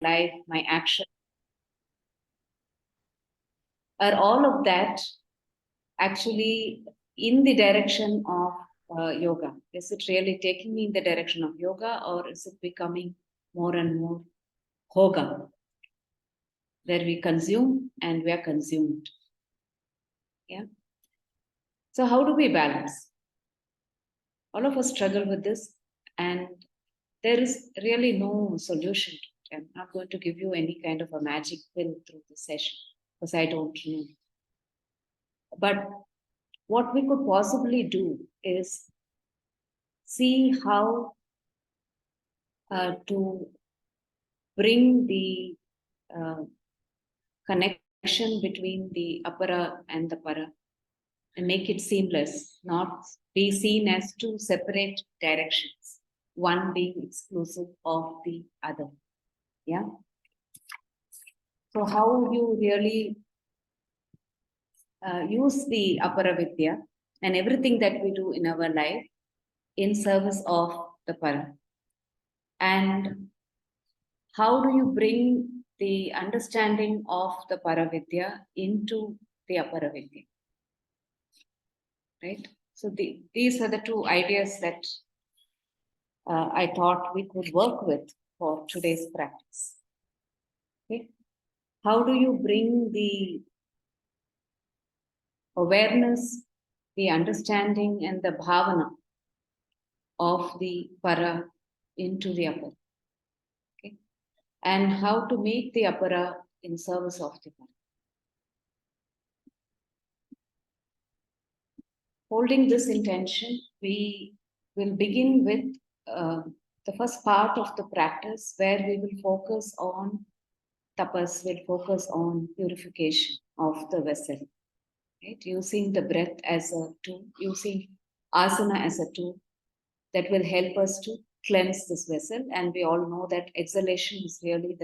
life, my action, are all of that actually in the direction of yoga? Is it really taking me in the direction of yoga, or is it becoming more and more hoga, where we consume and we are consumed? Yeah. So how do we balance? All of us struggle with this, and there is really no solution. I'm not going to give you any kind of a magic pill through the session because I don't know. But what we could possibly do is see how to bring the connection between the apara and the para and make it seamless, not be seen as two separate directions, one being exclusive of the other. Yeah. So how you really use the apara vidya and everything that we do in our life in service of the para. And how do you bring the understanding of the Paravidya into the Aparavidya? Right? So these are the two ideas that I thought we could work with for today's practice. Okay? How do you bring the awareness, the understanding, and the bhavana of the para into the apara? Okay? And how to make the apara in service of the para? Holding this intention, we will begin with the first part of the practice where we will focus on tapas, will focus on purification of the vessel, right? Using the breath as a tool, using asana as a tool that will help us to cleanse this vessel. And we all know that exhalation is really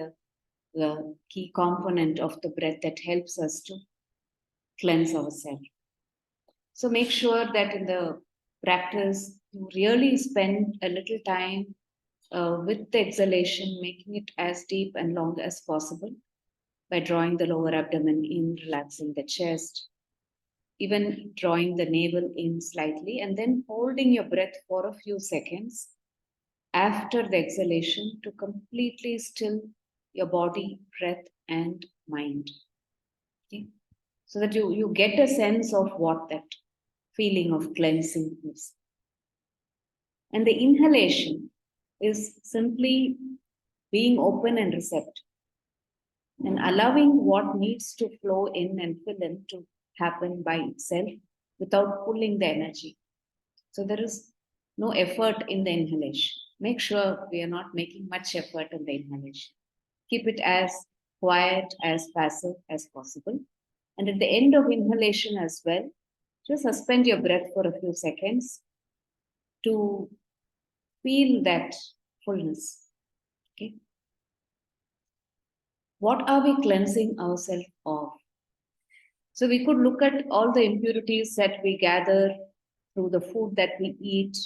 the key component of the breath that helps us to cleanse ourselves. So make sure that in the practice, you really spend a little time with the exhalation, making it as deep and long as possible by drawing the lower abdomen in, relaxing the chest, even drawing the navel in slightly, and then holding your breath for a few seconds after the exhalation to completely still your body, breath, and mind. Okay? So that you get a sense of what that feeling of cleansing is. And the inhalation is simply being open and receptive and allowing what needs to flow in and fill in to happen by itself without pulling the energy. So there is no effort in the inhalation. Make sure we are not making much effort in the inhalation. Keep it as quiet, as passive as possible. And at the end of inhalation as well, just suspend your breath for a few seconds to feel that fullness. Okay. What are we cleansing ourselves of? So we could look at all the impurities that we gather through the food that we eat,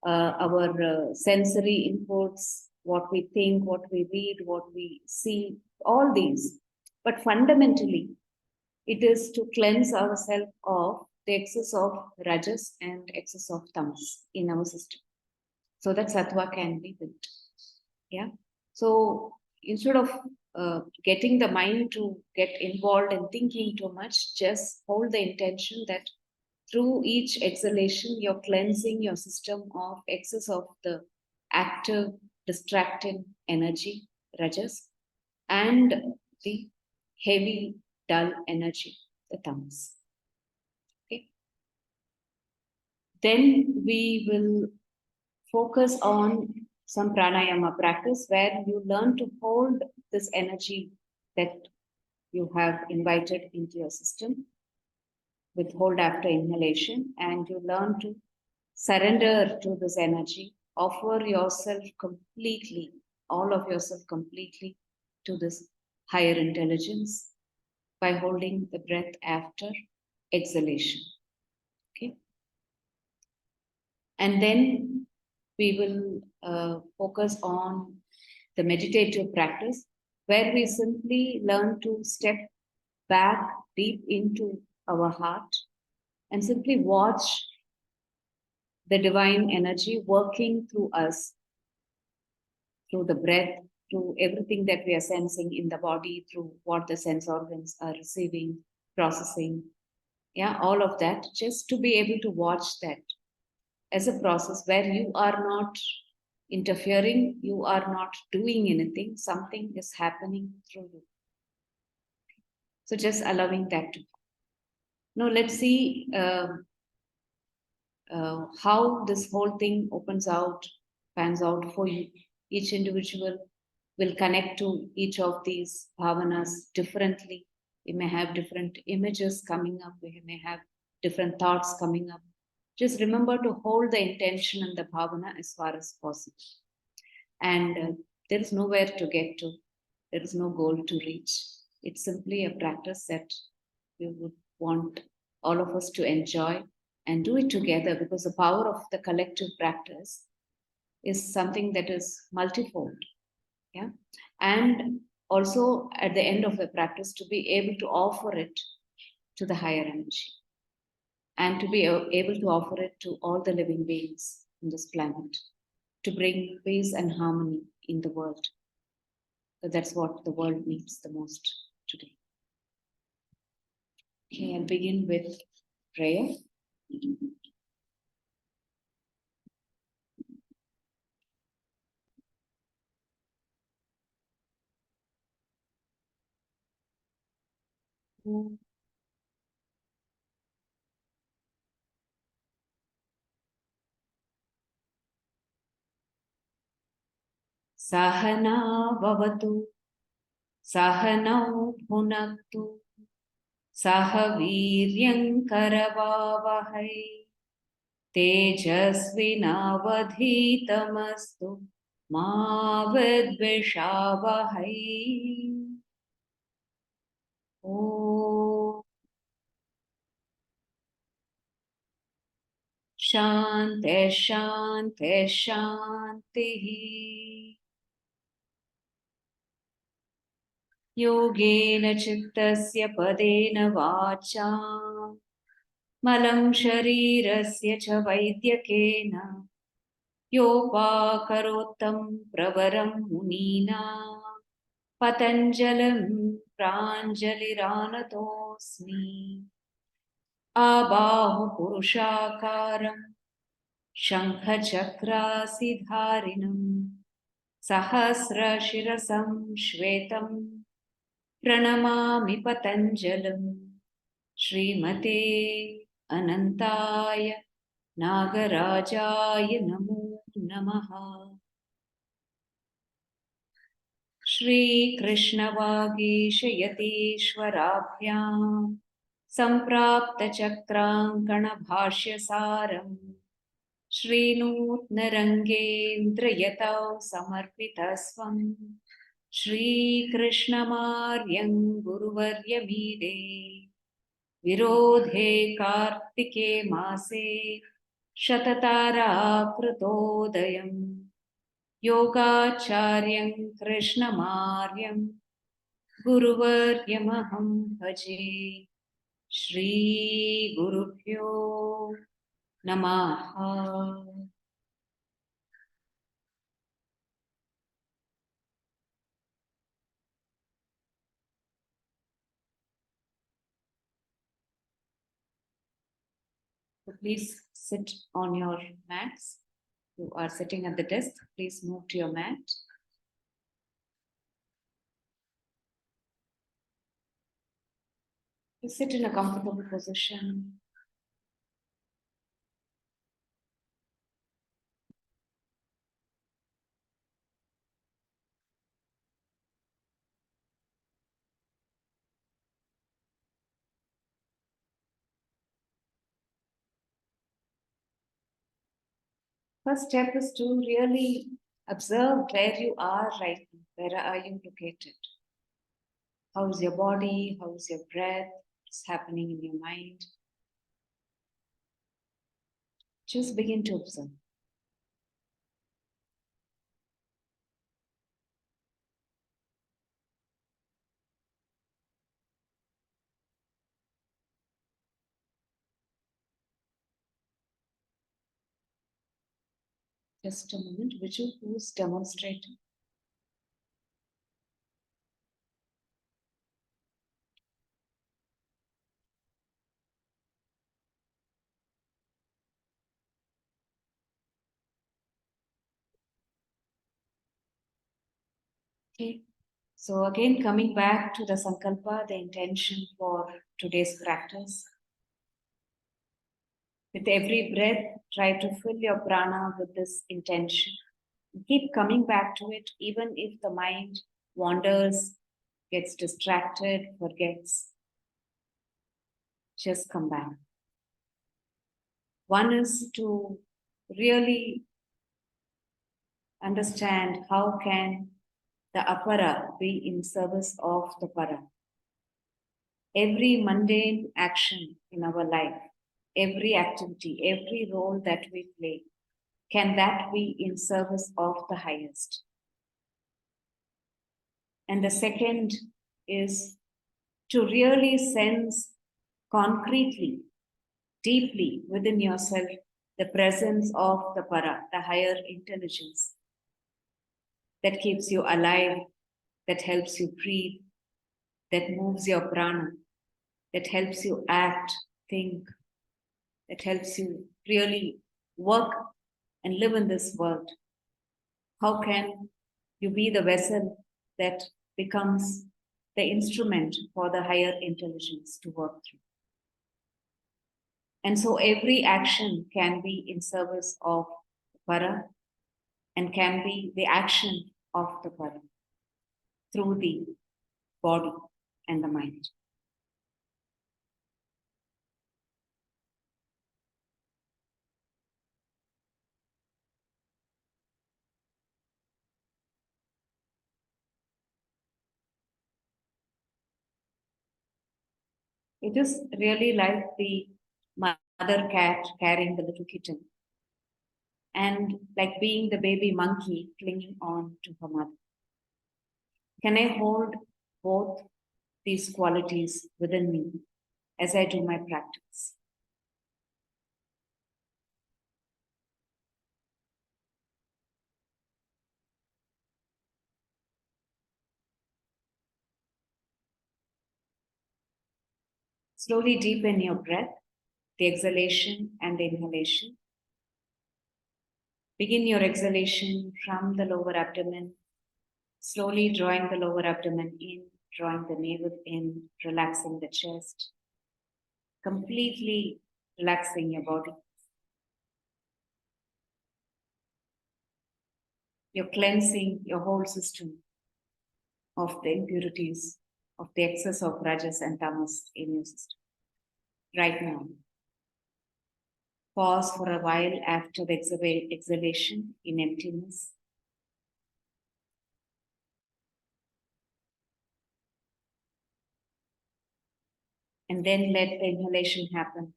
our sensory inputs, what we think, what we read, what we see, all these. But fundamentally, it is to cleanse ourselves of the excess of rajas and excess of tamas in our system, so that sattva can be built. Yeah. So instead of getting the mind to get involved in thinking too much, just hold the intention that through each exhalation, you're cleansing your system of excess of the active, distracting energy, rajas, and the heavy, dull energy, the tamas. Okay. Then we will focus on some pranayama practice where you learn to hold this energy that you have invited into your system with hold after inhalation, and you learn to surrender to this energy, offer yourself completely, all of yourself completely to this higher intelligence by holding the breath after exhalation. Okay. And then we will focus on the meditative practice where we simply learn to step back deep into our heart and simply watch the divine energy working through us, through the breath, through everything that we are sensing in the body, through what the sense organs are receiving, processing. Yeah, all of that, just to be able to watch that as a process where you are not interfering, you are not doing anything, something is happening through you. So just allowing that to. Now let's see how this whole thing opens out, pans out for you. Each individual will connect to each of these bhavanas differently. We may have different images coming up, we may have different thoughts coming up. Just remember to hold the intention and the bhavana as far as possible. And there is nowhere to get to, there is no goal to reach. It's simply a practice that we would want all of us to enjoy and do it together, because the power of the collective practice is something that is multifold. Yeah. And also at the end of the practice, to be able to offer it to the higher energy and to be able to offer it to all the living beings on this planet, to bring peace and harmony in the world. So that's what the world needs the most today. Okay, I'll begin with prayer. Sahana bhavatu, sahanau bhunaktu, sahaviryankaravavahai, tejasvinavadhitamastu, ma vidvishavahai. Om Shanti Shanti Shanti. Yogena chittasya padena vacha malam sharirasya cha vaidyakena yopakarotam pravaram munina patanjalam pranjaliranatosmi abahu purushakaram shankhachakrasidharinam sahasrashirasam shvetam pranamami patanjalam Srimate Anantaya Nagarajaya Namo Namaha. Shri Krishna Vagishayatishwarabhyam Samprapta Chakrankana Bhashya Saram Shri Nutna Rangendra Yatau Samarpitasvam Shri Krishna Maryam Guruvaryamide विरोधे कार्तिके मासे शतताराकृतोदयम् योगाचार्यं कृष्णमार्यं गुरुवर्यमहं भजे श्रीगुरुभ्यो नमः. So please sit on your mats. You are sitting at the desk. Please move to your mat. You sit in a comfortable position. First step is to really observe where you are right now. Where are you located? How is your body? How is your breath? What's happening in your mind? Just begin to observe. Just a moment. Viju, who's demonstrating? Okay. So again, coming back to the Sankalpa, the intention for today's practice. With every breath, try to fill your prana with this intention. Keep coming back to it, even if the mind wanders, gets distracted, forgets. Just come back. One is to really understand how can the apara be in service of the para. Every mundane action in our life, every activity, every role that we play, can that be in service of the highest? And the second is to really sense concretely, deeply within yourself, the presence of the para, the higher intelligence that keeps you alive, that helps you breathe, that moves your prana, that helps you act, think, that helps you really work and live in this world. How can you be the vessel that becomes the instrument for the higher intelligence to work through? And so every action can be in service of para and can be the action of the para through the body and the mind. It is really like the mother cat carrying the little kitten and like being the baby monkey clinging on to her mother. Can I hold both these qualities within me as I do my practice? Slowly deepen your breath, the exhalation and the inhalation. Begin your exhalation from the lower abdomen, slowly drawing the lower abdomen in, drawing the navel in, relaxing the chest, completely relaxing your body. You're cleansing your whole system of the impurities, of the excess of rajas and tamas in your system. Right now, pause for a while after the exhalation in emptiness. And then let the inhalation happen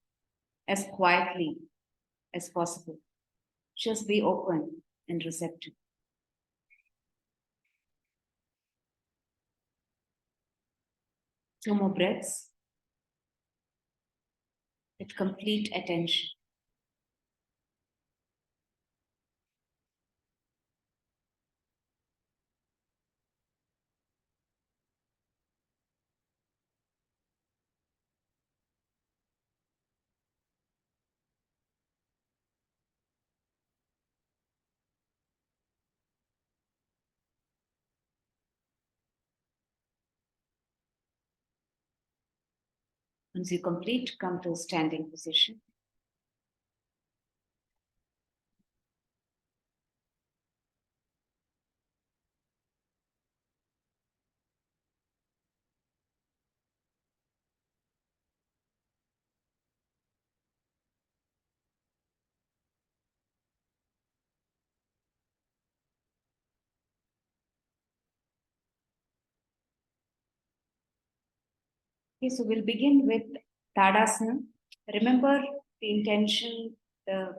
as quietly as possible. Just be open and receptive. 2 more breaths with complete attention. Once you complete, come to a standing position. Okay, so we'll begin with Tadasana. Remember the intention, the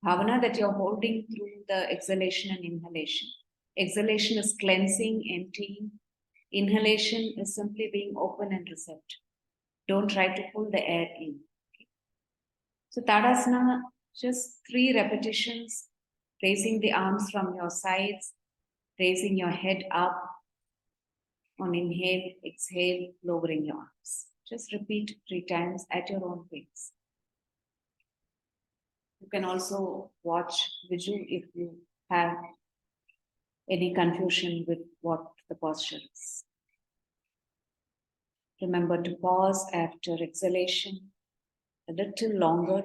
bhavana that you're holding through the exhalation and inhalation. Exhalation is cleansing, emptying. Inhalation is simply being open and receptive. Don't try to pull the air in. Okay. So Tadasana, just 3 repetitions Raising the arms from your sides, raising your head up. On inhale, exhale, lowering your arms. Just repeat 3 times at your own pace. You can also watch Viju if you have any confusion with what the posture is. Remember to pause after exhalation a little longer.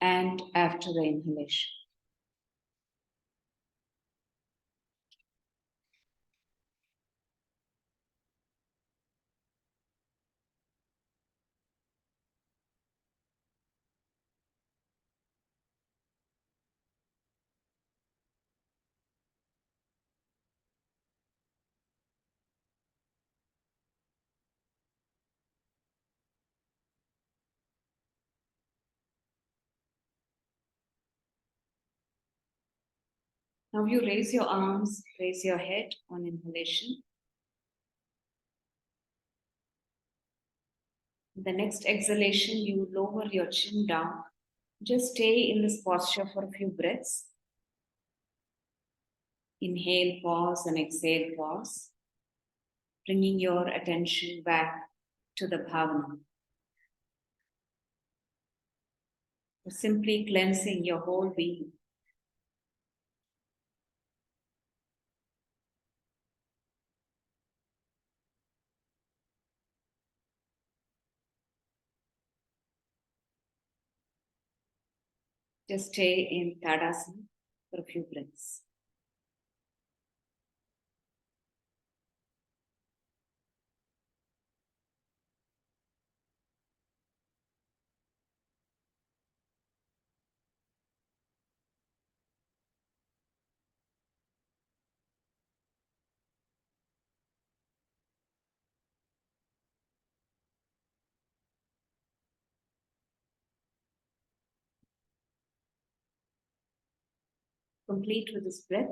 And after the inhalation. Now you raise your arms, raise your head on inhalation. The next exhalation, you lower your chin down. Just stay in this posture for a few breaths. Inhale, pause, and exhale, pause. Bringing your attention back to the bhavana. Simply cleansing your whole being. Just stay in Tadasana for a few breaths. Complete with this breath.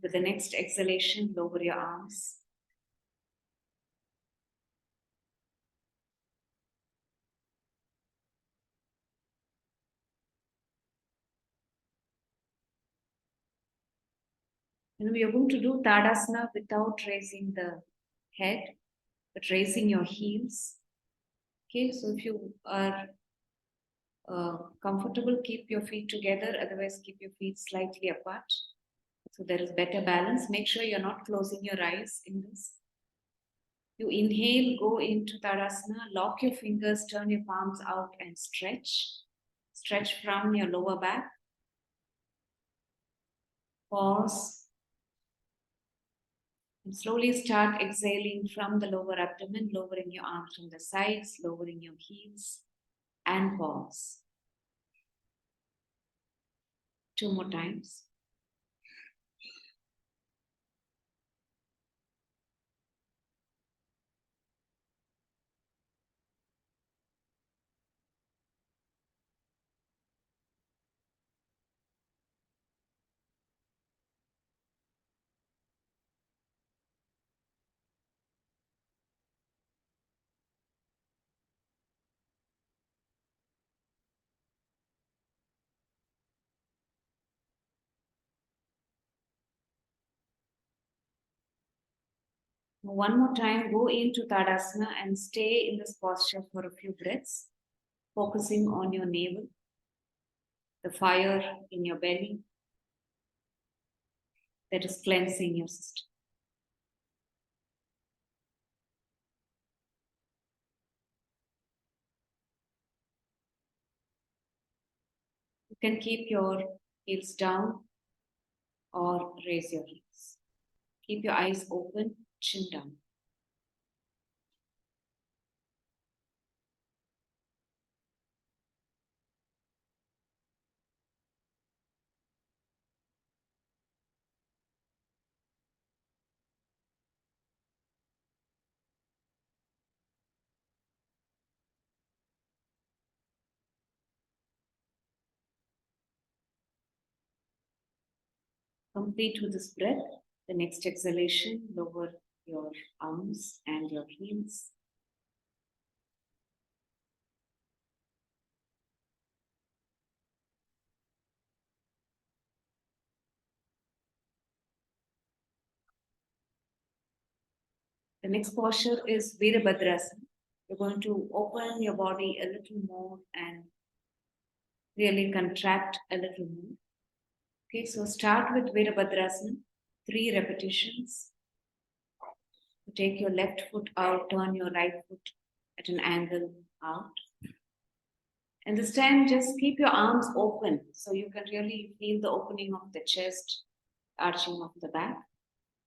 With the next exhalation, lower your arms. And we are going to do Tadasana without raising the head, but raising your heels. Okay, so if you are comfortable, keep your feet together, otherwise keep your feet slightly apart. So there is better balance. Make sure you're not closing your eyes in this. You inhale, go into Tadasana, lock your fingers, turn your palms out and stretch. Stretch from your lower back. Pause. And slowly start exhaling from the lower abdomen, lowering your arms from the sides, lowering your heels, and pause. 2 more times. One more time, go into Tadasana and stay in this posture for a few breaths, focusing on your navel, the fire in your belly that is cleansing your system. You can keep your heels down or raise your heels. Keep your eyes open, chin down. Complete with this breath. The next exhalation, lower your arms and your heels. The next posture is Virabhadrasana. You're going to open your body a little more and really contract a little more. Okay, so start with Virabhadrasana, 3 repetitions. Take your left foot out, turn your right foot at an angle out. And this time, just keep your arms open so you can really feel the opening of the chest, arching of the back.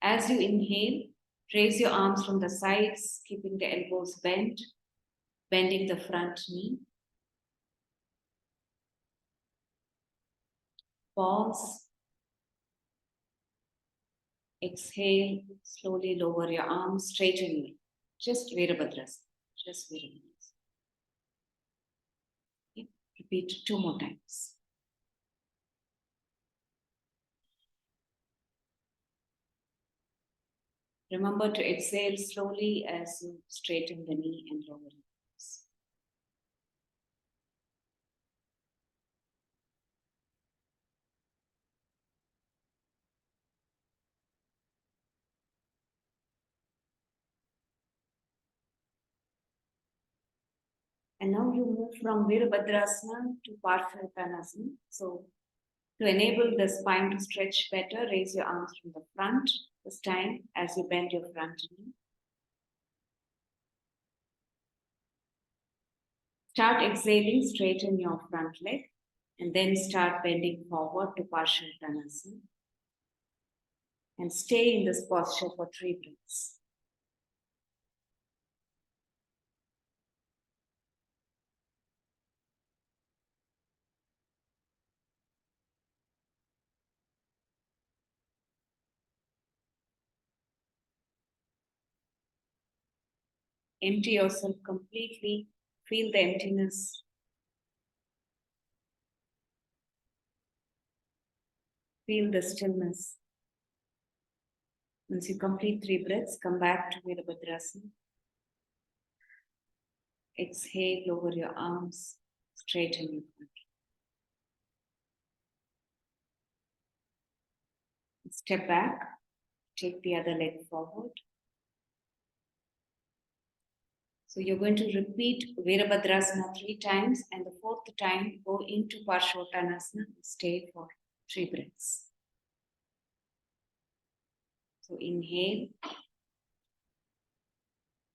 As you inhale, raise your arms from the sides, keeping the elbows bent, bending the front knee. Pause. Exhale, slowly lower your arms, straighten your. Just Virabhadrasana. Just Virabhadrasana. Okay. Repeat 2 more times. Remember to exhale slowly as you straighten the knee and lower your arms. And now you move from Virabhadrasana to Parsvatanasana. So to enable the spine to stretch better, raise your arms from the front this time as you bend your front knee. Start exhaling, straighten your front leg, and then start bending forward to Parsvatanasana. And stay in this posture for 3 breaths. Empty yourself completely. Feel the emptiness. Feel the stillness. Once you complete 3 breaths, come back to Virabhadrasana. Exhale, lower your arms, straighten your front. Step back, take the other leg forward. So you're going to repeat Virabhadrasana 3 times, and the 4th time go into Parsvottanasana and stay for 3 breaths. So inhale.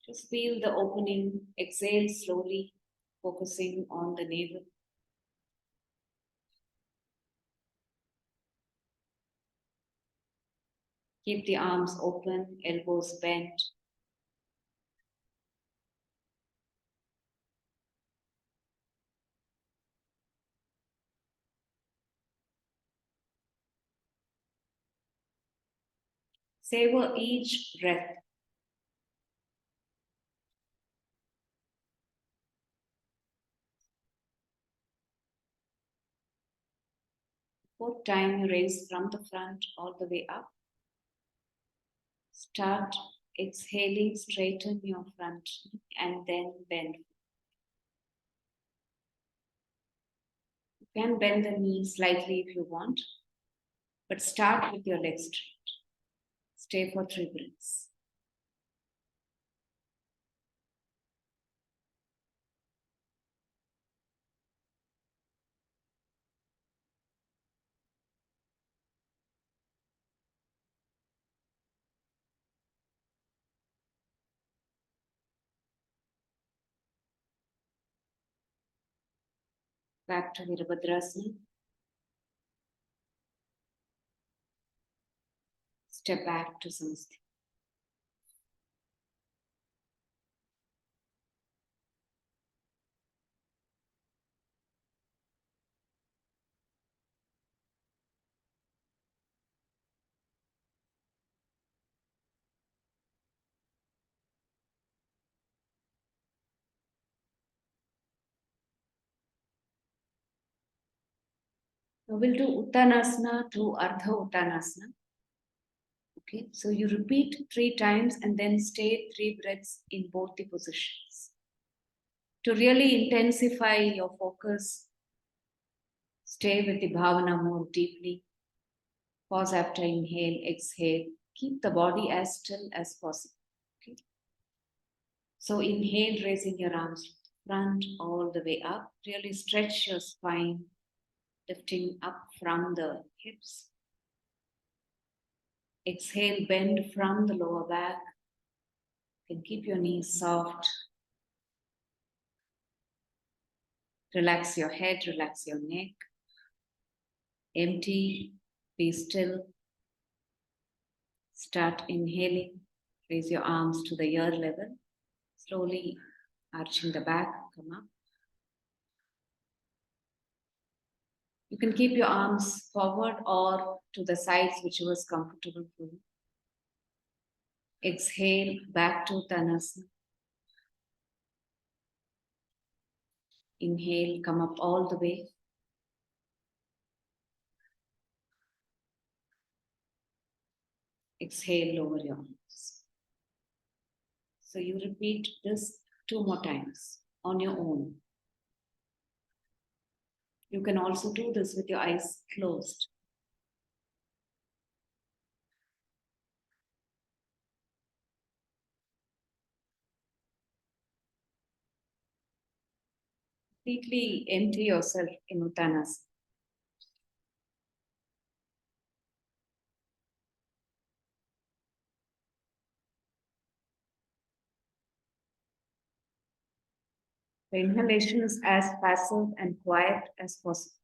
Just feel the opening. Exhale slowly, focusing on the navel. Keep the arms open, elbows bent. Savor each breath. Fourth time you raise from the front all the way up. Start exhaling, straighten your front and then bend. You can bend the knee slightly if you want, but start with your legs straight. Stay for 3 breaths. Back to Virabhadrasana. Step back to Samastha. Now we'll do Uttanasana to Ardha Uttanasana. Okay, so you repeat 3 times and then stay 3 breaths in both the positions. To really intensify your focus, stay with the bhavana more deeply. Pause after inhale, exhale. Keep the body as still as possible. Okay? So inhale, raising your arms front all the way up. Really stretch your spine, lifting up from the hips. Exhale, bend from the lower back. You can keep your knees soft. Relax your head, relax your neck. Empty, be still. Start inhaling. Raise your arms to the ear level. Slowly arching the back, come up. You can keep your arms forward or to the sides, whichever is comfortable for you. Exhale, back to Uttanasana. Inhale, come up all the way. Exhale, lower your arms. So you repeat this 2 more times on your own. You can also do this with your eyes closed. Completely empty yourself in Uttanasana. The inhalation is as passive and quiet as possible.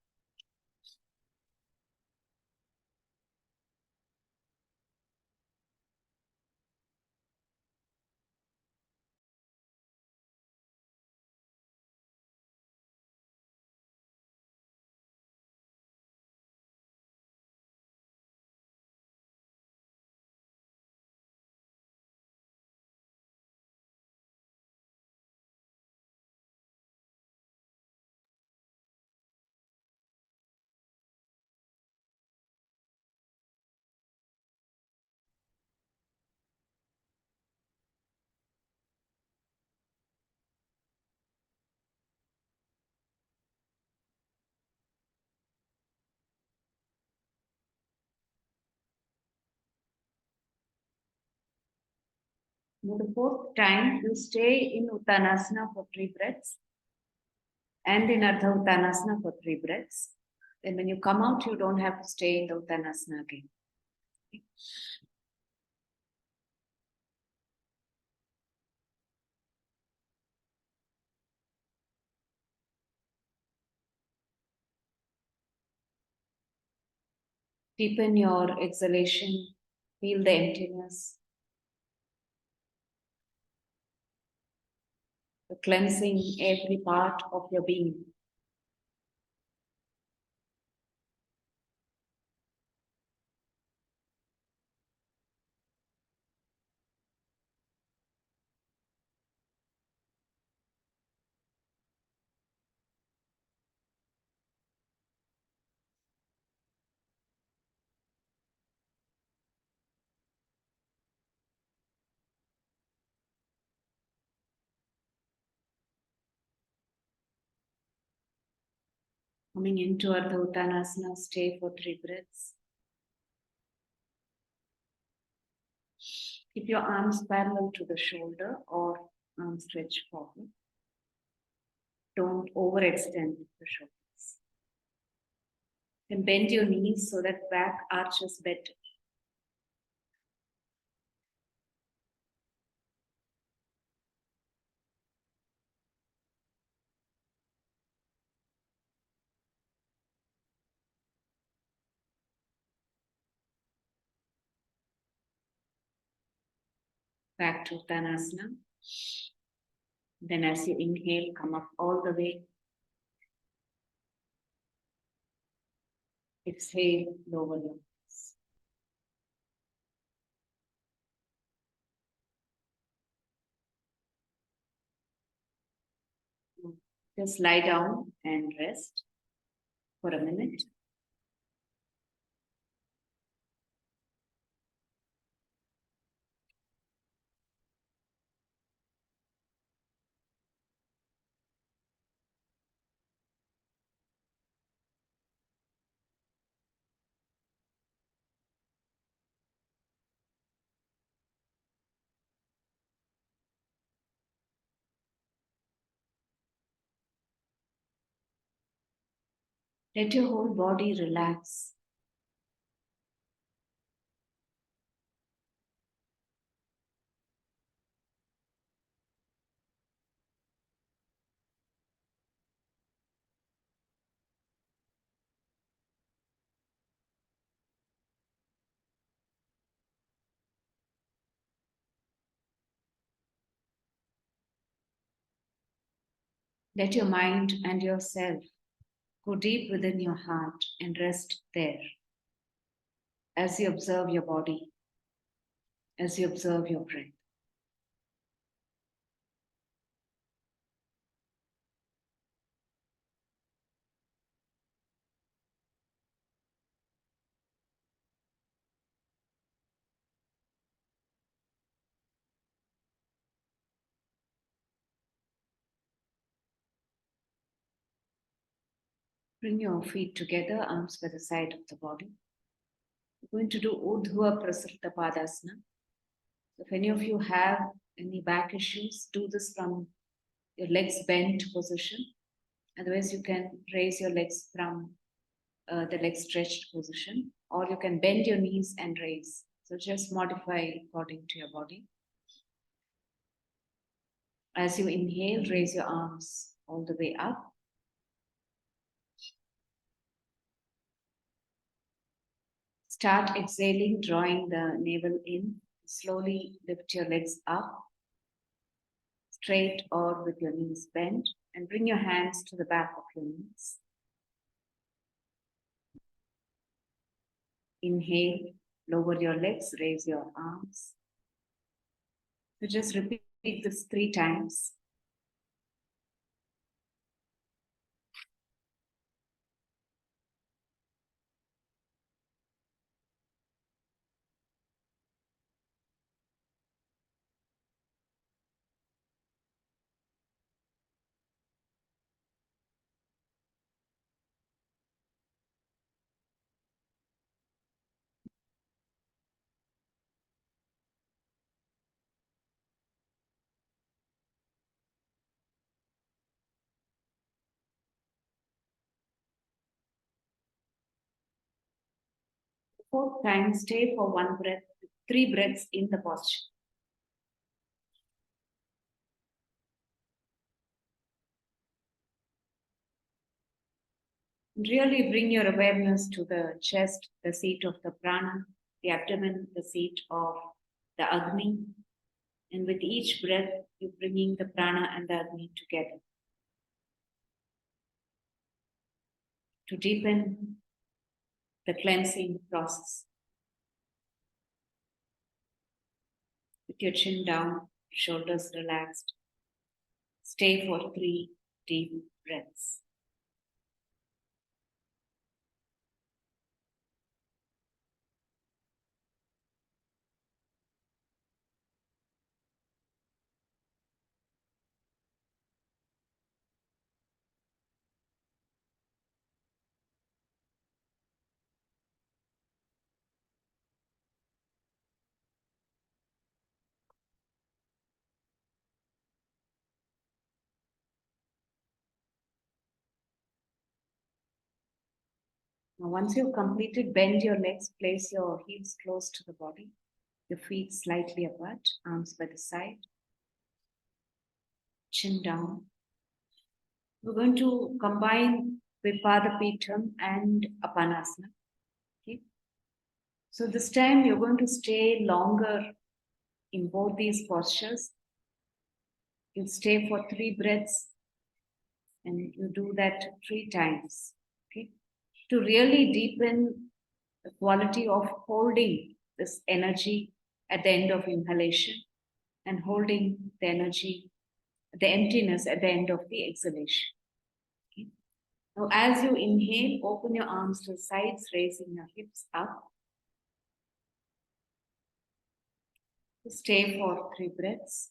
Now the fourth time, you stay in Uttanasana for 3 breaths and in Ardha Uttanasana for 3 breaths. Then when you come out, you don't have to stay in the Uttanasana again. Deepen your exhalation, feel the emptiness, the cleansing every part of your being. Coming into Ardha Uttanasana, stay for 3 breaths. Keep your arms parallel to the shoulder or arms stretched forward. Don't overextend the shoulders. And bend your knees so that back arches better. Back to Uttanasana. Then as you inhale, come up all the way. Exhale, lower your arms. Just lie down and rest for a minute. Let your whole body relax. Let your mind and yourself go deep within your heart and rest there as you observe your body, as you observe your breath. Bring your feet together, arms by the side of the body. We're going to do Urdhva Prasarita Padasana. So if any of you have any back issues, do this from your legs bent position. Otherwise, you can raise your legs from the leg stretched position, or you can bend your knees and raise. So just modify according to your body. As you inhale, raise your arms all the way up. Start exhaling, drawing the navel in. Slowly lift your legs up, straight or with your knees bent, and bring your hands to the back of your knees. Inhale, lower your legs, raise your arms. So just repeat this 3 times. Fourth time, stay for 1 breath, 3 breaths in the posture. Really bring your awareness to the chest, the seat of the prana, the abdomen, the seat of the agni. And with each breath, you're bringing the prana and the agni together to deepen the cleansing process. With your chin down, shoulders relaxed. Stay for 3 deep breaths. Now, once you've completed, bend your legs, place your heels close to the body, your feet slightly apart, arms by the side, chin down. We're going to combine Vipadapitham and Apanasana. Okay. So this time you're going to stay longer in both these postures. You'll stay for 3 breaths and you do that 3 times. Okay. To really deepen the quality of holding this energy at the end of inhalation and holding the energy, the emptiness at the end of the exhalation. Okay. Now, as you inhale, open your arms to the sides, raising your hips up. Stay for 3 breaths.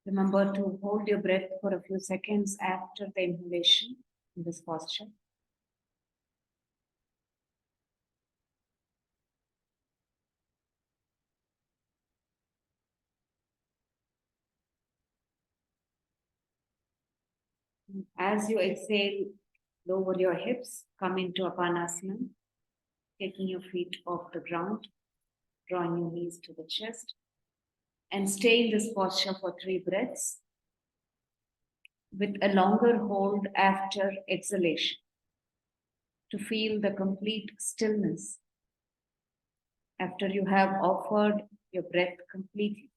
Remember to hold your breath for a few seconds after the inhalation in this posture. As you exhale, lower your hips, come into Apanasana, taking your feet off the ground, drawing your knees to the chest, and stay in this posture for 3 breaths with a longer hold after exhalation to feel the complete stillness after you have offered your breath completely.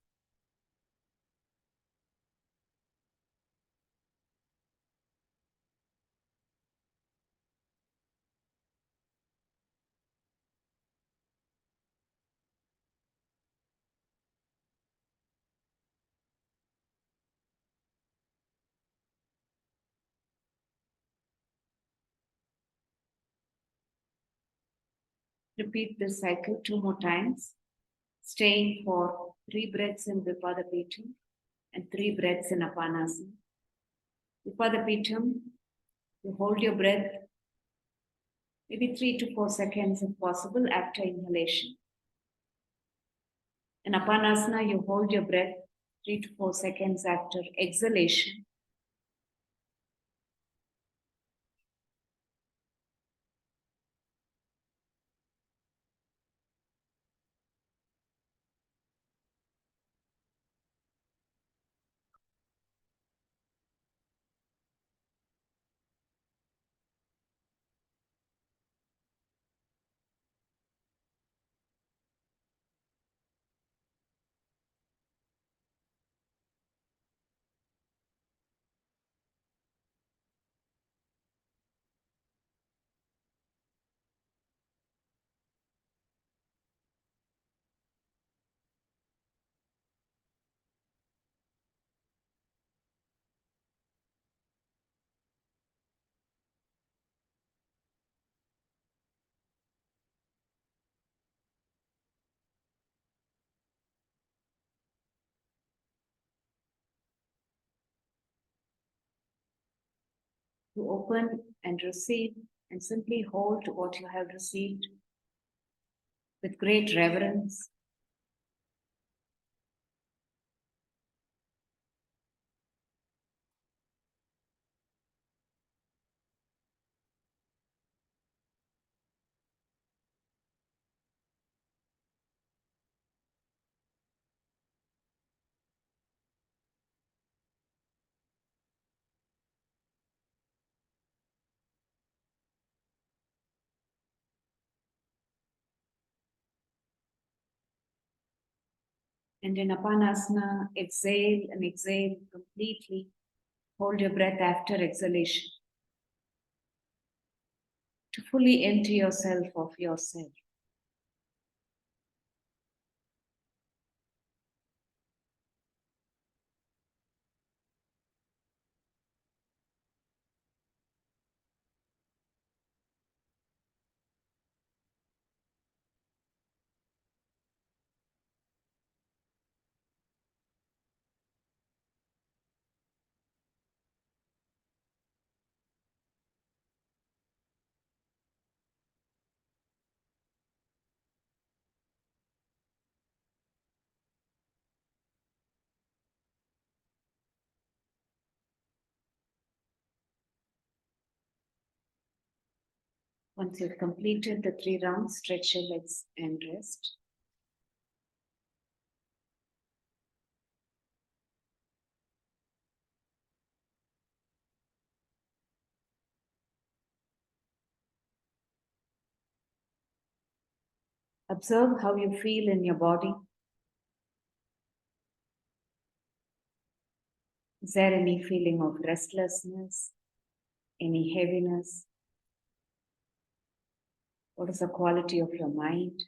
Repeat this cycle 2 more times, staying for 3 breaths in Vipadapitam and 3 breaths in Apanasana. Vipadapitam, you hold your breath maybe 3 to 4 seconds if possible after inhalation. In Apanasana, you hold your breath 3 to 4 seconds after exhalation. To open and receive and simply hold what you have received with great reverence. And in Apanasana, exhale and exhale completely. Hold your breath after exhalation to fully empty yourself of yourself. Once you've completed the 3 rounds, stretch your legs and rest. Observe how you feel in your body. Is there any feeling of restlessness, any heaviness? What is the quality of your mind?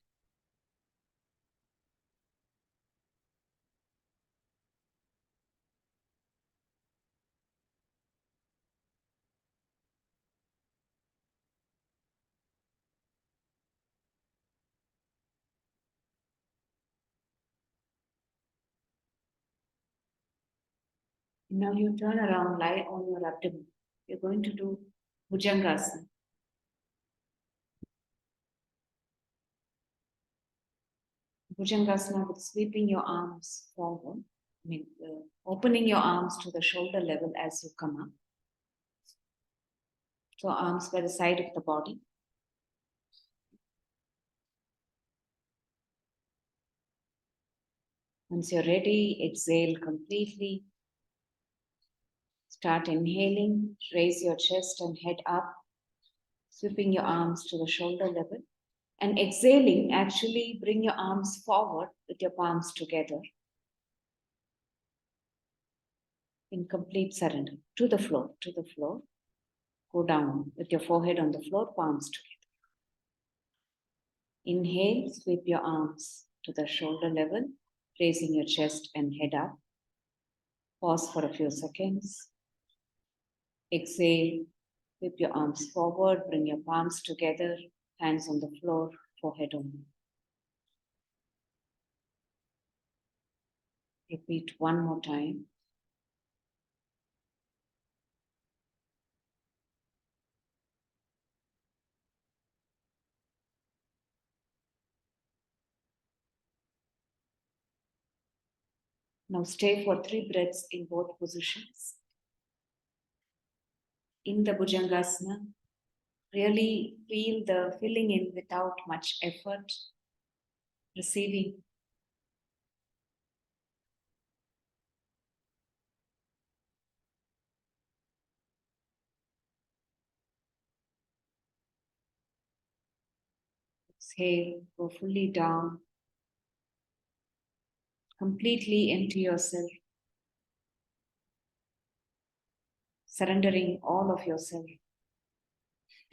Now you turn around, lie on your abdomen. You're going to do Bhujangasana. Bhujangasana with sweeping your arms forward, opening your arms to the shoulder level as you come up. So arms by the side of the body. Once you're ready, exhale completely. Start inhaling, raise your chest and head up, sweeping your arms to the shoulder level. And exhaling, actually bring your arms forward with your palms together in complete surrender to the floor, to the floor. Go down with your forehead on the floor, palms together. Inhale, sweep your arms to the shoulder level, raising your chest and head up. Pause for a few seconds. Exhale, sweep your arms forward, bring your palms together, hands on the floor, forehead on. Repeat one more time. Now stay for 3 breaths in both positions. In the Bhujangasana, really feel the filling in without much effort, receiving. Exhale, go fully down. Completely empty yourself, surrendering all of yourself.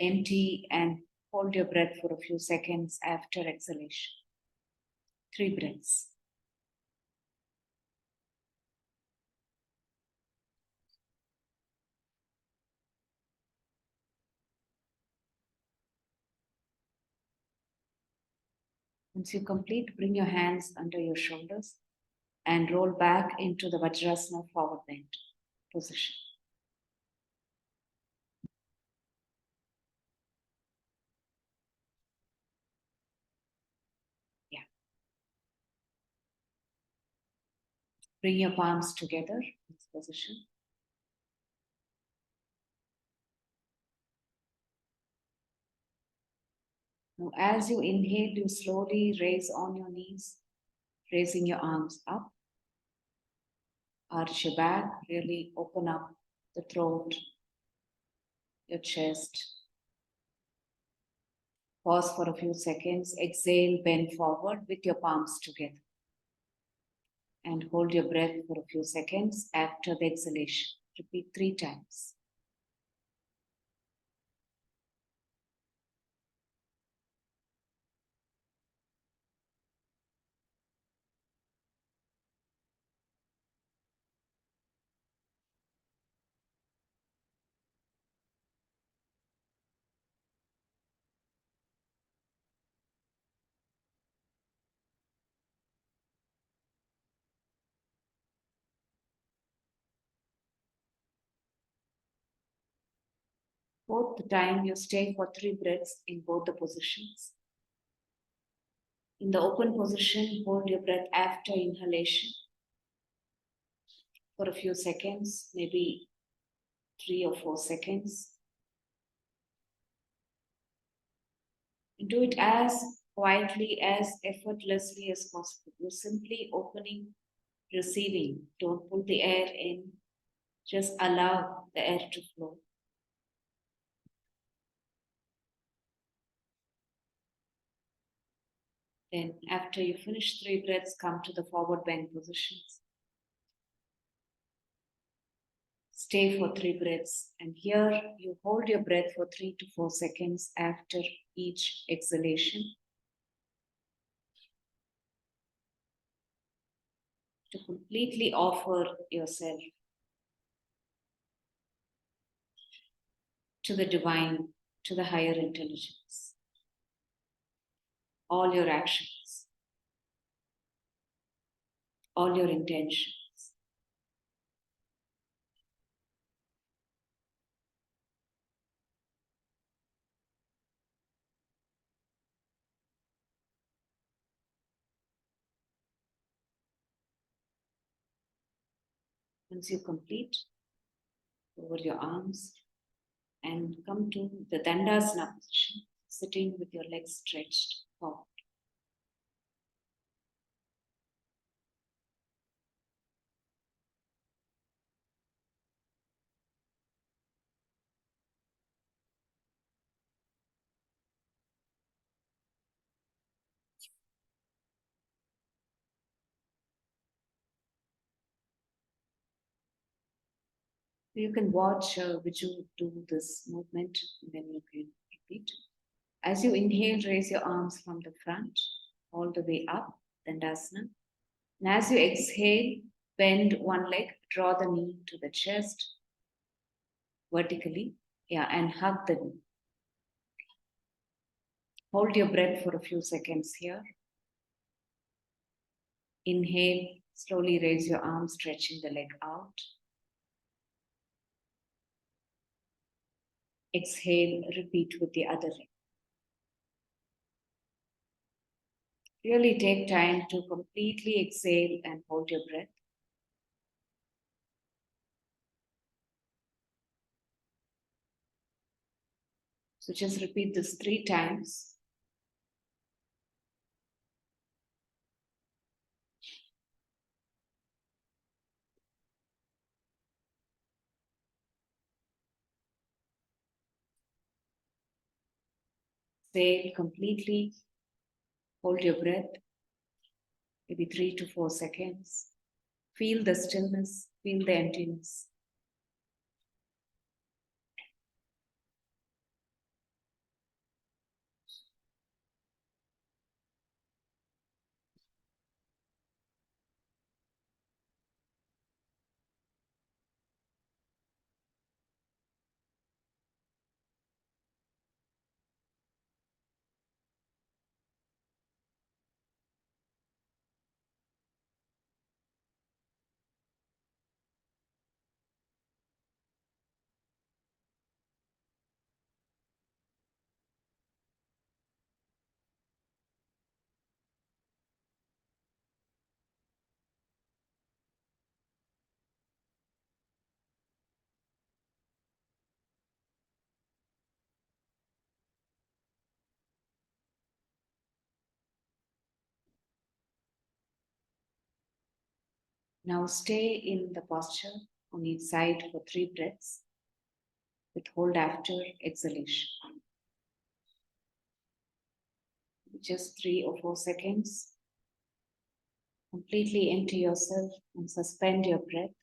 Empty and hold your breath for a few seconds after exhalation. 3 breaths. Once you complete, bring your hands under your shoulders and roll back into the Vajrasana forward bend position. Yeah. Bring your palms together in this position. Now, as you inhale, you slowly raise on your knees, raising your arms up. Arch your back, really open up the throat, your chest. Pause for a few seconds. Exhale, bend forward with your palms together. And hold your breath for a few seconds after the exhalation. Repeat 3 times. Both the time you stay for 3 breaths in both the positions. In the open position, hold your breath after inhalation for a few seconds, maybe 3 or 4 seconds. And do it as quietly, as effortlessly as possible. You're simply opening, receiving. Don't pull the air in. Just allow the air to flow. Then after you finish 3 breaths, come to the forward bend positions. Stay for 3 breaths. And here you hold your breath for 3 to 4 seconds after each exhalation. To completely offer yourself to the divine, to the higher intelligence. All your actions, all your intentions. Once you complete, over your arms, and come to the Dandasana position, sitting with your legs stretched forward. You can watch Viju do this movement, and then you can repeat. As you inhale, raise your arms from the front all the way up, Dandasana. And as you exhale, bend one leg, draw the knee to the chest vertically, and hug the knee. Hold your breath for a few seconds here. Inhale, slowly raise your arms, stretching the leg out. Exhale, repeat with the other leg. Really take time to completely exhale and hold your breath. So just repeat this 3 times. Exhale completely. Hold your breath, maybe 3 to 4 seconds. Feel the stillness, feel the emptiness. Now stay in the posture on each side for 3 breaths. Withhold after exhalation. Just 3 or 4 seconds. Completely empty yourself and suspend your breath.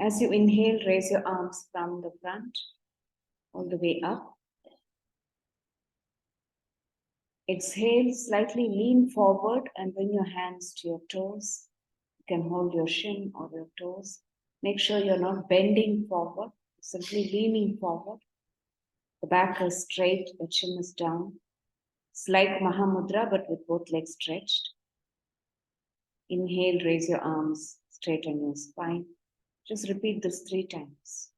As you inhale, raise your arms from the front all the way up. Exhale, slightly lean forward and bring your hands to your toes. You can hold your shin or your toes. Make sure you're not bending forward, simply leaning forward. The back is straight, the chin is down. It's like Mahamudra, but with both legs stretched. Inhale, raise your arms, straighten your spine. Just repeat this 3 times.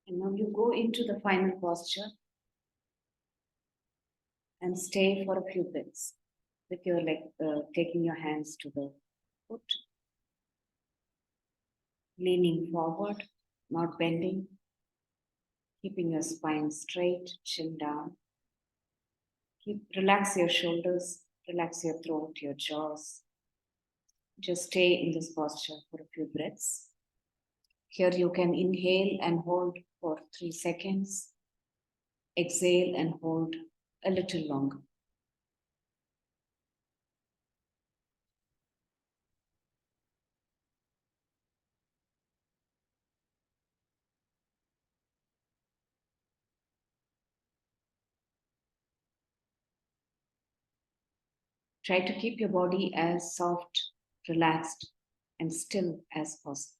And now you go into the final posture and stay for a few breaths with your leg, taking your hands to the foot, leaning forward, not bending, keeping your spine straight, chin down. Relax your shoulders, relax your throat, your jaws. Just stay in this posture for a few breaths. Here you can inhale and hold for 3 seconds. Exhale and hold a little longer. Try to keep your body as soft, relaxed, and still as possible.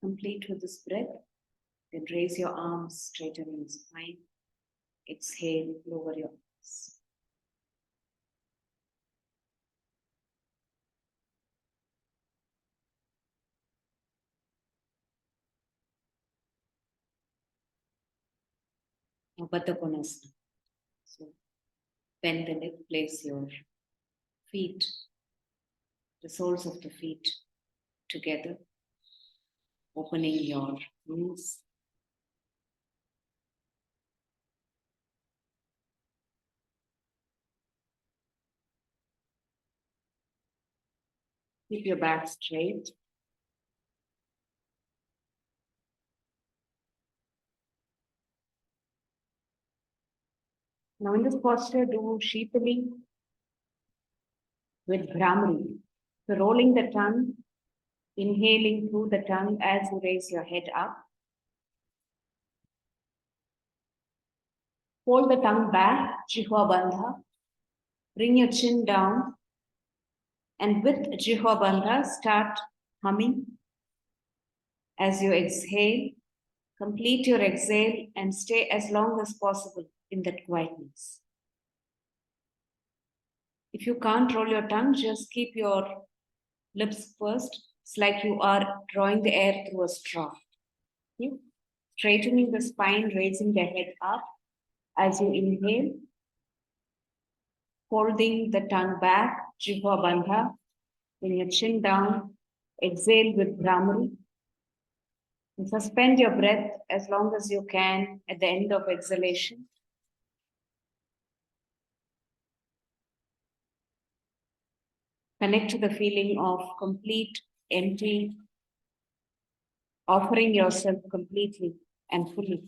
Complete with this breath. Then raise your arms, straighten your spine. Exhale, lower your arms. Now, Baddha Konasana. So, bend the neck, place your feet, the soles of the feet together, opening your knees. Keep your back straight. Now in this posture, do sheepily with Brahmari. So rolling the tongue, inhaling through the tongue as you raise your head up. Hold the tongue back, Jihva Bandha. Bring your chin down. And with Jihva Bandha, start humming. As you exhale, complete your exhale and stay as long as possible in that quietness. If you can't roll your tongue, just keep your lips pursed. It's like you are drawing the air through a straw. You straightening the spine, raising the head up as you inhale, holding the tongue back, Jihva Bandha, bring your chin down, exhale with Brahmari. And suspend your breath as long as you can at the end of exhalation. Connect to the feeling of complete, empty, offering yourself completely and fully.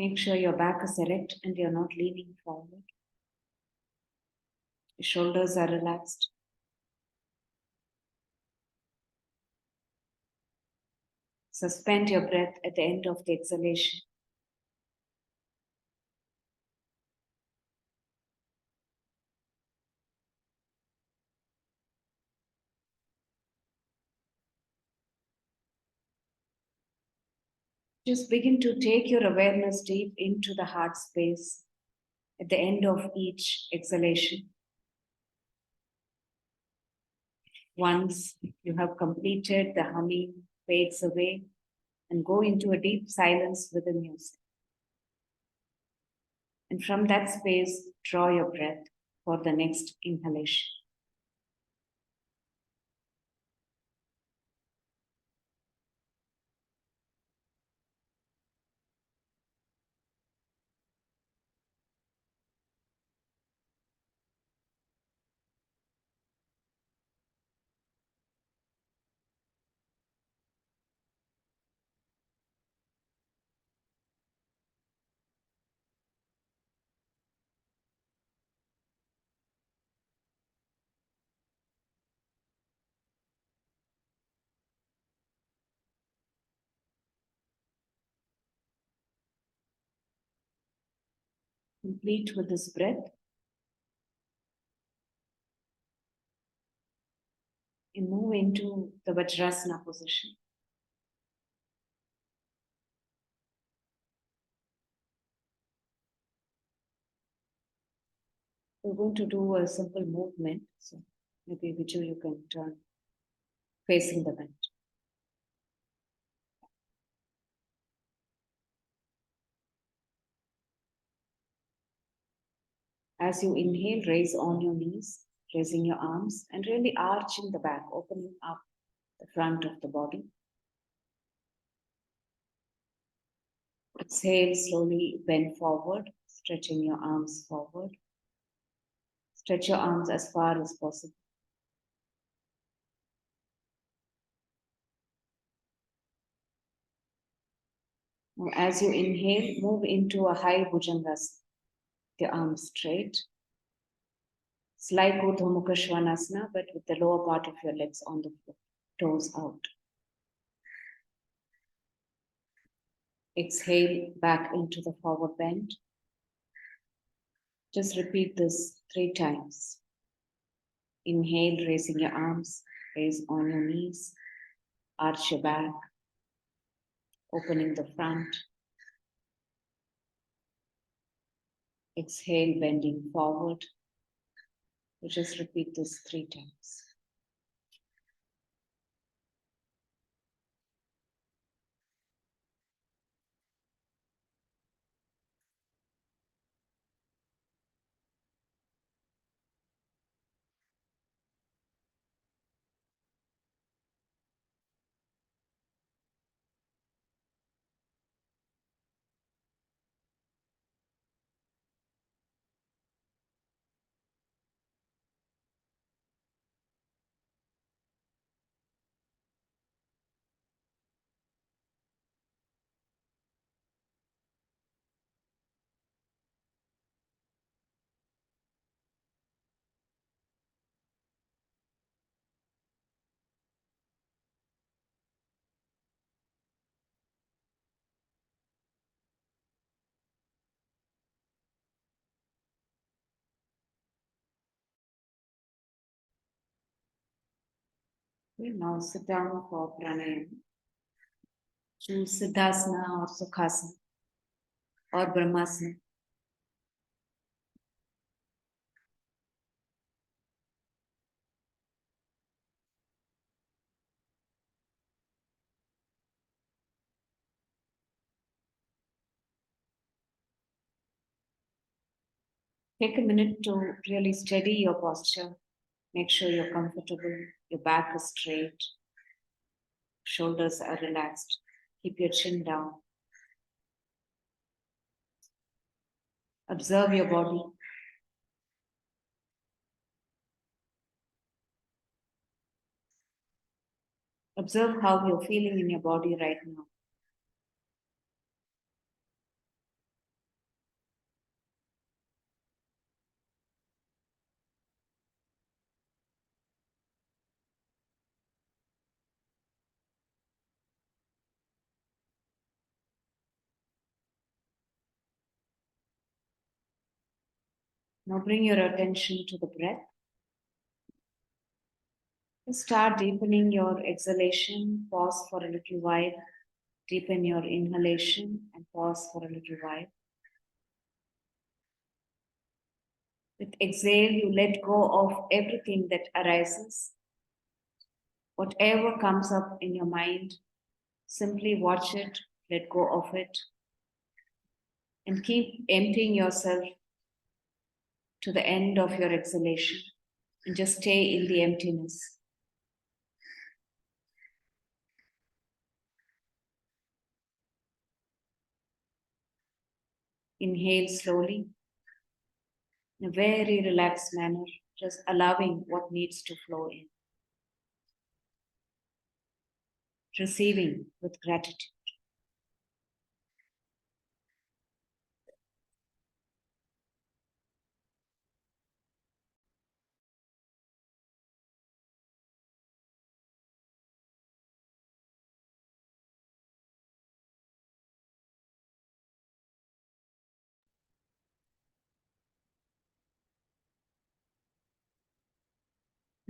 Make sure your back is erect and you're not leaning forward. Your shoulders are relaxed. Suspend your breath at the end of the exhalation. Just begin to take your awareness deep into the heart space at the end of each exhalation. Once you have completed, the humming fades away and go into a deep silence with the music. And from that space, draw your breath for the next inhalation. Complete with this breath. And move into the Vajrasana position. We're going to do a simple movement. So maybe Viju, you can turn facing the mat. As you inhale, raise on your knees, raising your arms and really arching the back, opening up the front of the body. Exhale, slowly bend forward, stretching your arms forward. Stretch your arms as far as possible. Now, as you inhale, move into a high Bhujangasana. The arms straight. It's like Urdhva Mukha Svanasana, but with the lower part of your legs on the floor, toes out. Exhale back into the forward bend. Just repeat this 3 times. Inhale, raising your arms, raise on your knees, arch your back, opening the front. Exhale, bending forward. You just repeat this 3 times. Okay, now sit down for pranayama. Choose Siddhasana or Sukhasana or Brahmasana. Take a minute to really steady your posture. Make sure you're comfortable, your back is straight, shoulders are relaxed. Keep your chin down. Observe your body. Observe how you're feeling in your body right now. Now bring your attention to the breath. Start deepening your exhalation. Pause for a little while. Deepen your inhalation and pause for a little while. With exhale, you let go of everything that arises. Whatever comes up in your mind, simply watch it, let go of it, and keep emptying yourself to the end of your exhalation and just stay in the emptiness. Inhale slowly in a very relaxed manner, just allowing what needs to flow in. Receiving with gratitude.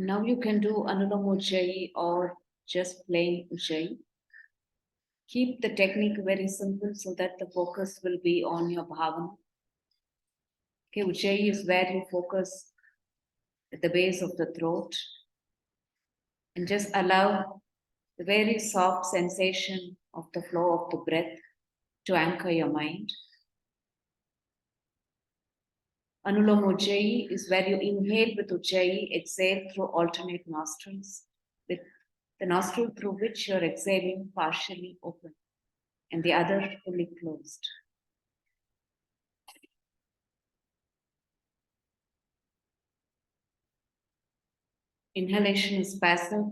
Now you can do Anulom Ujjayi or just plain Ujjayi. Keep the technique very simple so that the focus will be on your bhavana. Okay, Ujjayi is where you focus at the base of the throat and just allow the very soft sensation of the flow of the breath to anchor your mind. Anulom Ujjayi is where you inhale with Ujjayi, exhale through alternate nostrils, with the nostril through which you're exhaling partially open and the other fully closed. Inhalation is passive.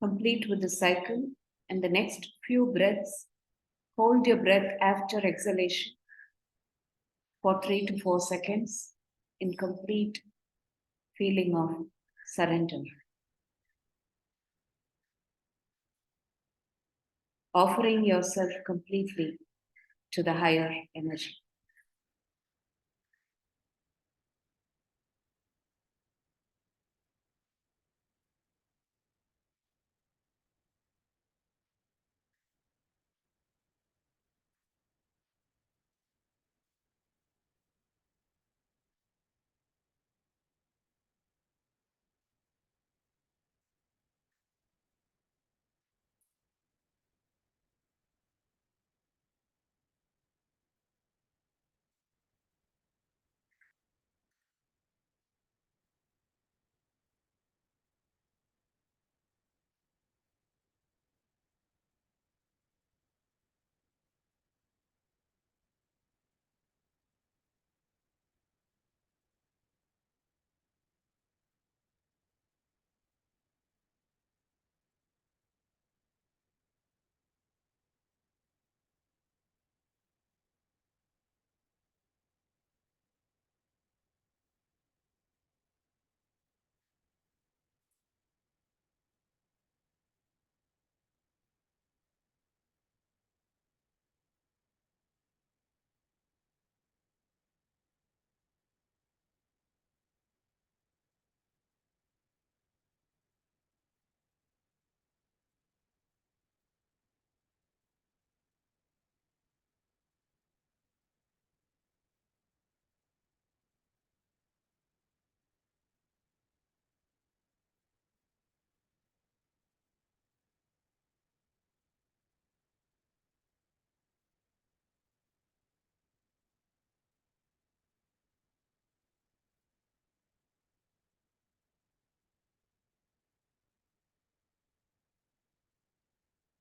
Complete with the cycle, and the next few breaths, hold your breath after exhalation for 3 to 4 seconds in complete feeling of surrender. Offering yourself completely to the higher energy.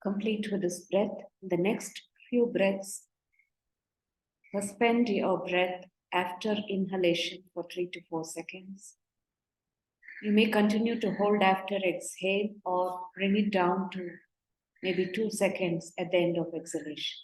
Complete with this breath. The next few breaths, suspend your breath after inhalation for 3 to 4 seconds. You may continue to hold after exhale or bring it down to maybe 2 seconds at the end of exhalation.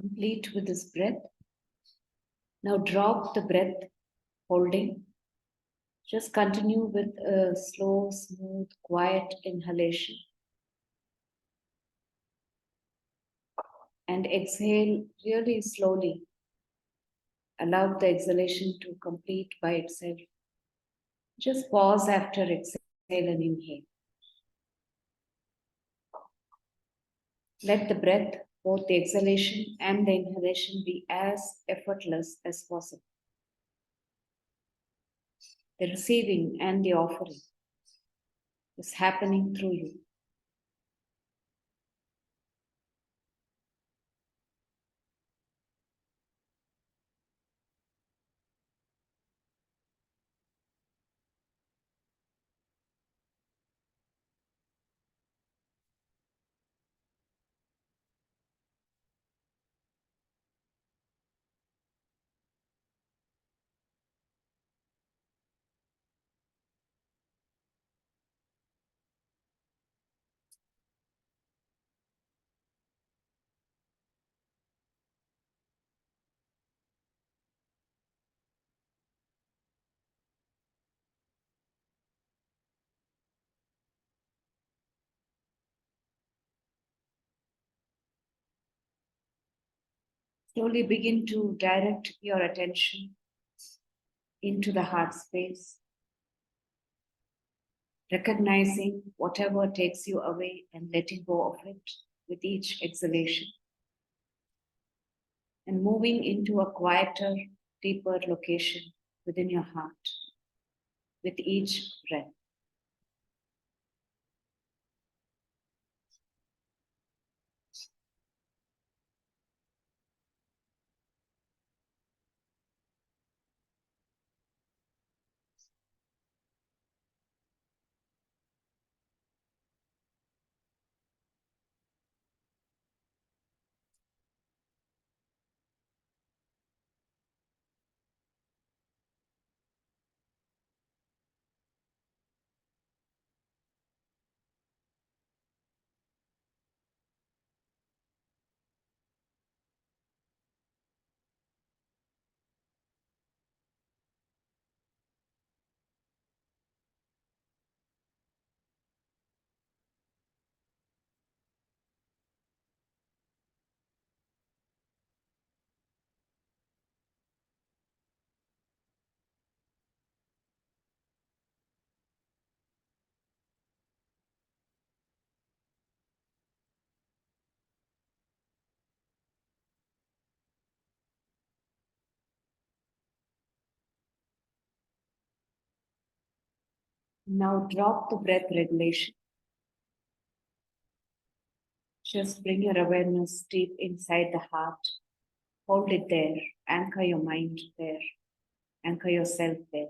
Complete with this breath. Now drop the breath holding. Just continue with a slow, smooth, quiet inhalation. And exhale really slowly. Allow the exhalation to complete by itself. Just pause after exhale and inhale. Let the breath, both the exhalation and the inhalation, be as effortless as possible. The receiving and the offering is happening through you. Slowly begin to direct your attention into the heart space, recognizing whatever takes you away and letting go of it with each exhalation, and moving into a quieter, deeper location within your heart with each breath. Now drop the breath regulation. Just bring your awareness deep inside the heart. Hold it there. Anchor your mind there. Anchor yourself there.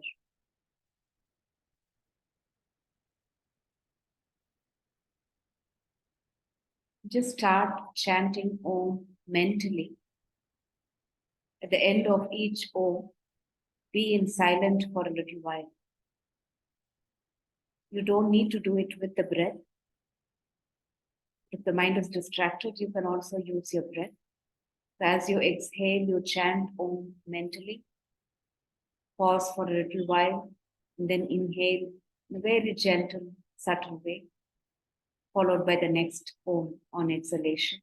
Just start chanting Om mentally. At the end of each Om, be in silent for a little while. You don't need to do it with the breath. If the mind is distracted, you can also use your breath. So as you exhale, you chant Om mentally. Pause for a little while, and then inhale in a very gentle, subtle way, followed by the next Om on exhalation.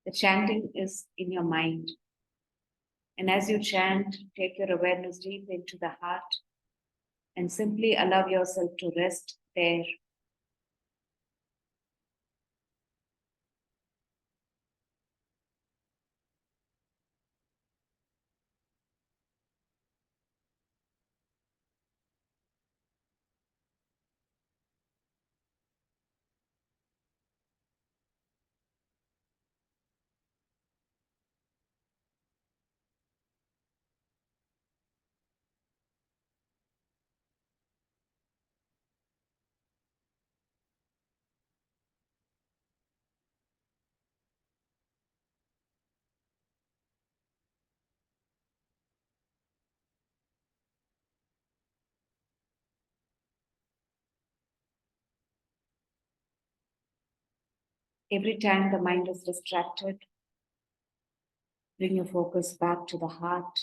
The chanting is in your mind. And as you chant, take your awareness deep into the heart and simply allow yourself to rest there. Every time the mind is distracted, bring your focus back to the heart.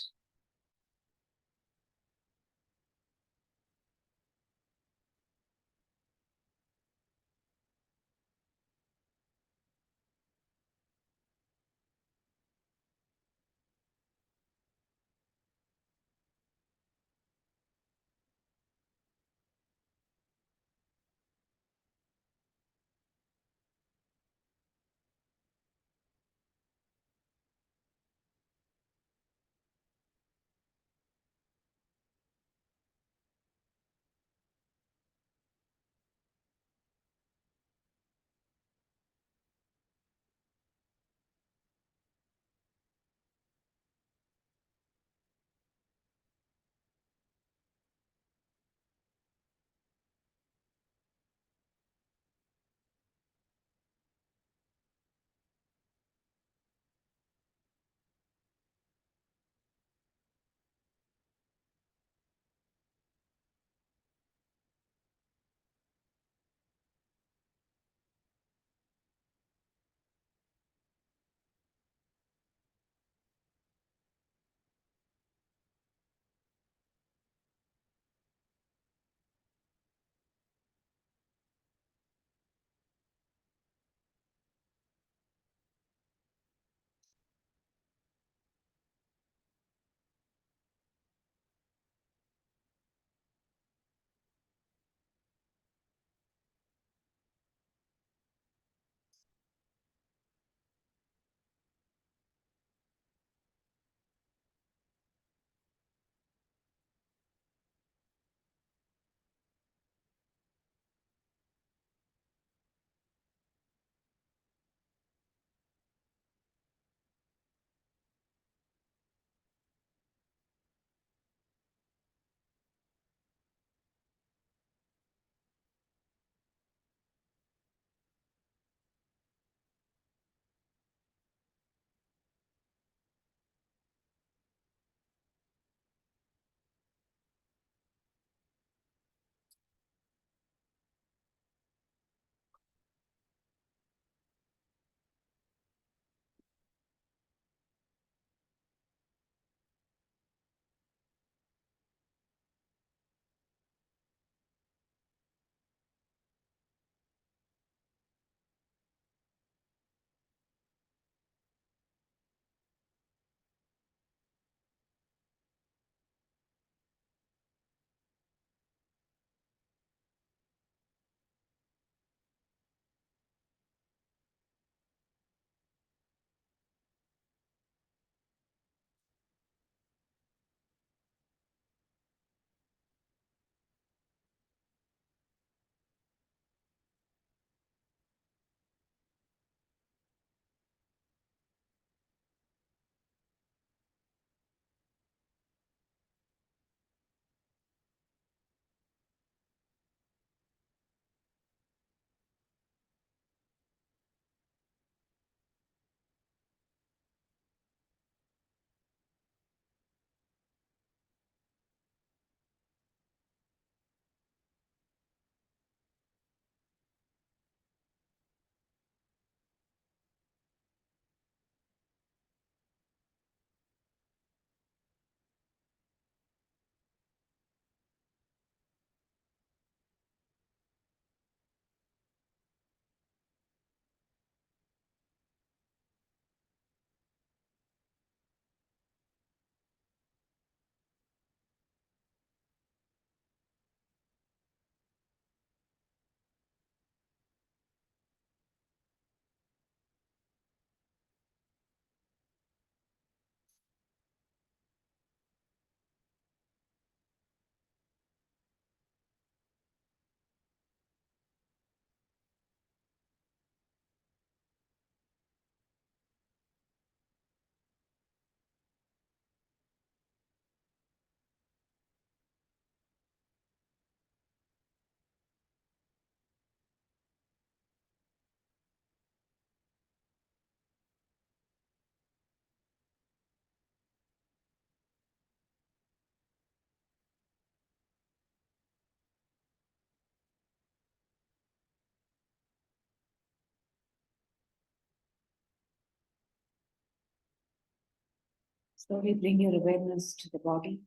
Slowly bring your awareness to the body,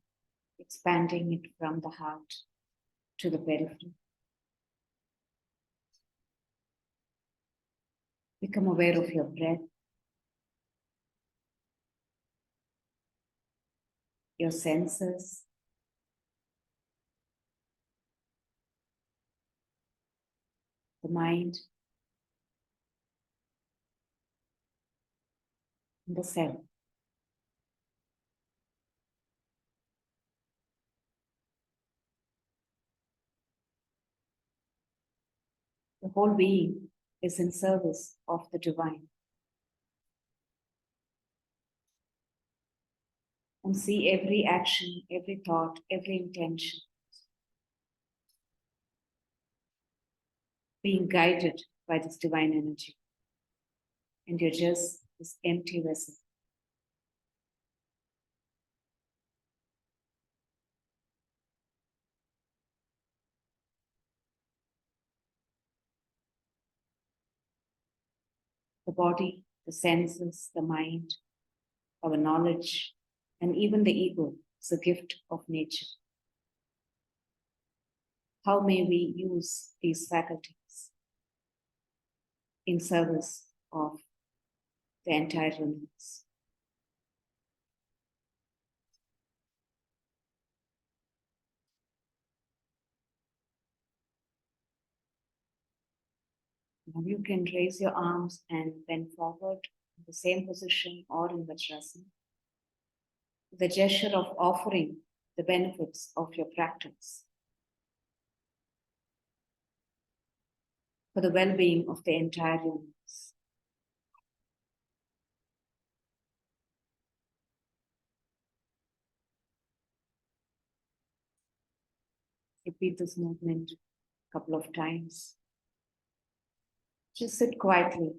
expanding it from the heart to the periphery. Become aware of your breath, your senses, the mind, and the self. The whole being is in service of the divine. And see every action, every thought, every intention being guided by this divine energy. And you're just this empty vessel. The body, the senses, the mind, our knowledge, and even the ego is a gift of nature. How may we use these faculties in service of the entire universe? Now you can raise your arms and bend forward in the same position or in Vajrasana. The gesture of offering the benefits of your practice for the well-being of the entire universe. Repeat this movement a couple of times. Just sit quietly.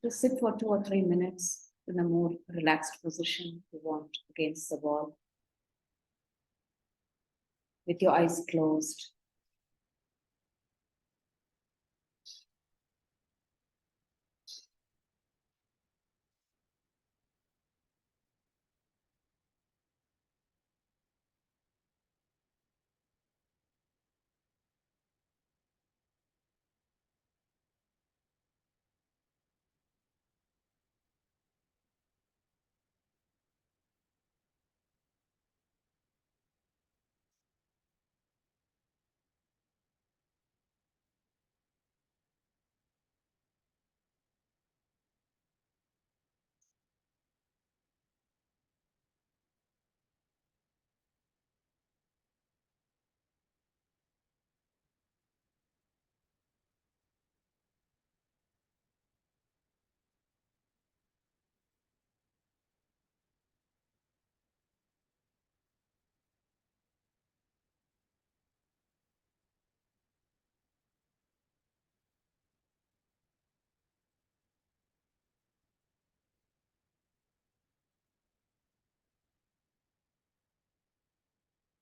Just sit for 2 or 3 minutes in a more relaxed position if you want, against the wall, with your eyes closed.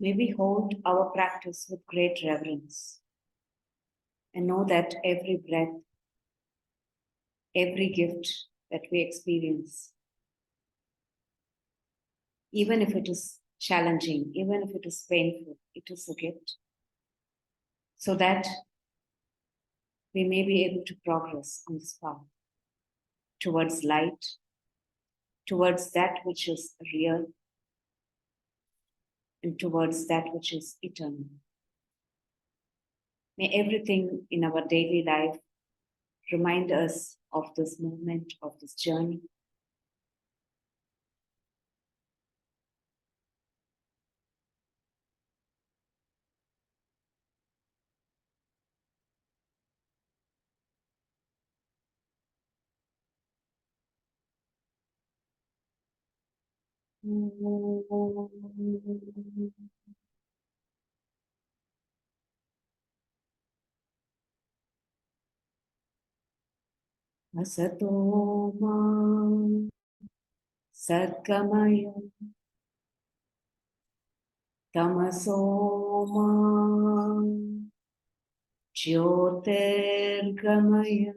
May we hold our practice with great reverence and know that every breath, every gift that we experience, even if it is challenging, even if it is painful, it is a gift, so that we may be able to progress on this path towards light, towards that which is real, and towards that which is eternal. May everything in our daily life remind us of this movement, of this journey. Asato ma Sadgamaya Tamaso ma Jyotirgamaya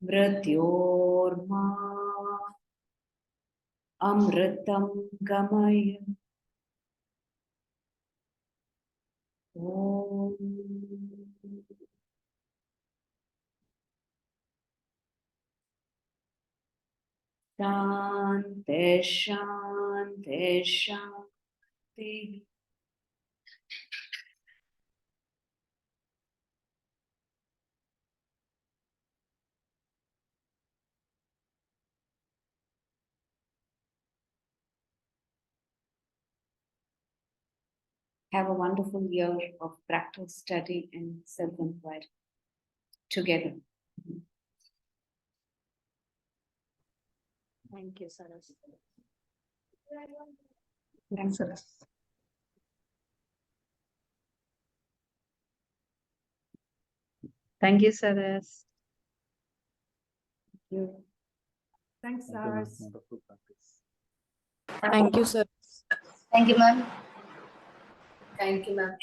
Mrityorma Amritam Gamaya. Om Shanti Shanti Shanti. Have a wonderful year of practice, study, and self-inquiry together. Thank you, Saras. Thanks, Saras. Thank you, Saras. Thank you. Thanks, Thank you, ma'am. Saras. Wonderful practice. Thank you, sir. Thank you, ma'am. Thank you, ma'am.